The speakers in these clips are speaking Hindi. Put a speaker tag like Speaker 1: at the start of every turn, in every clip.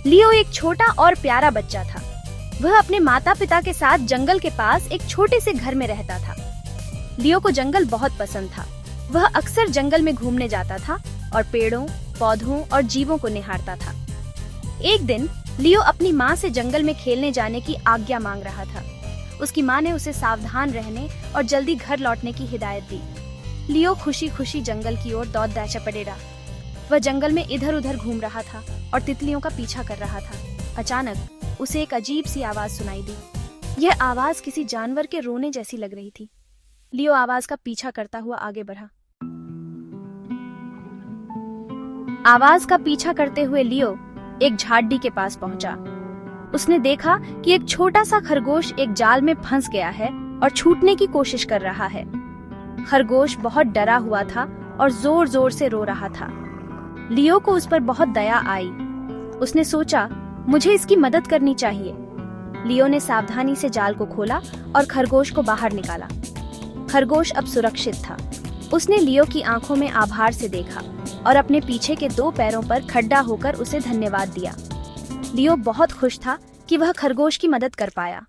Speaker 1: लियो एक छोटा और प्यारा बच्चा था। वह अपने माता पिता के साथ जंगल के पास एक छोटे से घर में रहता था। लियो को जंगल बहुत पसंद था। वह अक्सर जंगल में घूमने जाता था और पेड़ों, पौधों और जीवों को निहारता था। एक दिन लियो अपनी माँ से जंगल में खेलने जाने की आज्ञा मांग रहा था। उसकी माँ ने उसे सावधान रहने और जल्दी घर लौटने की हिदायत दी। लियो खुशी खुशी जंगल की ओर दौड़ पड़ेगा। वह जंगल में इधर उधर घूम रहा था और तितलियों का पीछा कर रहा था। अचानक उसे एक अजीब सी आवाज सुनाई दी। यह आवाज किसी जानवर के रोने जैसी लग रही थी। लियो आवाज का पीछा करता हुआ आगे बढ़ा। आवाज का पीछा करते हुए लियो एक झाड़ी के पास पहुंचा। उसने देखा कि एक छोटा सा खरगोश एक जाल में फंस गया है और छूटने की कोशिश कर रहा है। खरगोश बहुत डरा हुआ था और जोर जोर से रो रहा था। लियो को उस पर बहुत दया आई। उसने सोचा, मुझे इसकी मदद करनी चाहिए। लियो ने सावधानी से जाल को खोला और खरगोश को बाहर निकाला। खरगोश अब सुरक्षित था। उसने लियो की आंखों में आभार से देखा और अपने पीछे के 2 पैरों पर खड़ा होकर उसे धन्यवाद दिया। लियो बहुत खुश था कि वह खरगोश की मदद कर पाया।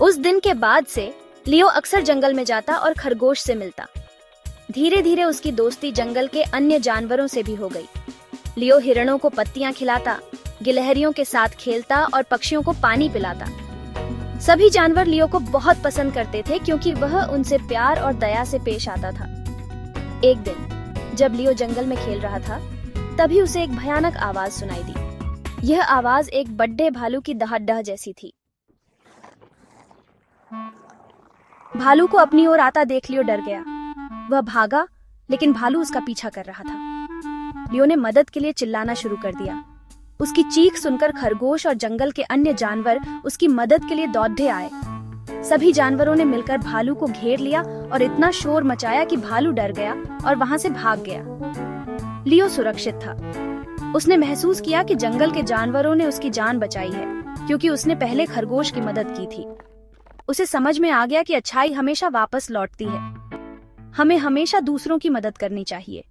Speaker 1: उस दिन के बाद से लियो अक्सर जंगल में जाता और खरगोश से मिलता। धीरे धीरे उसकी दोस्ती जंगल के अन्य जानवरों से भी हो गई। लियो हिरणों को पत्तियां खिलाता, गिलहरियों के साथ खेलता और पक्षियों को पानी पिलाता। सभी जानवर लियो को बहुत पसंद करते थे क्योंकि वह उनसे प्यार और दया से पेश आता था। एक दिन जब लियो जंगल में खेल रहा था, तभी उसे एक भयानक आवाज सुनाई दी। यह आवाज एक बड़े भालू की दहाड़ जैसी थी। भालू को अपनी ओर आता देख लियो डर गया। वह भागा, लेकिन भालू उसका पीछा कर रहा था। लियो ने मदद के लिए चिल्लाना शुरू कर दिया। उसकी चीख सुनकर खरगोश और जंगल के अन्य जानवर उसकी मदद के लिए दौड़े आए। सभी जानवरों ने मिलकर भालू को घेर लिया और इतना शोर मचाया कि भालू डर गया और वहां से भाग गया। लियो सुरक्षित था। उसने महसूस किया कि जंगल के जानवरों ने उसकी जान बचाई है क्योंकि उसने पहले खरगोश की मदद की थी। उसे समझ में आ गया कि अच्छाई हमेशा वापस लौटती है। हमें हमेशा दूसरों की मदद करनी चाहिए।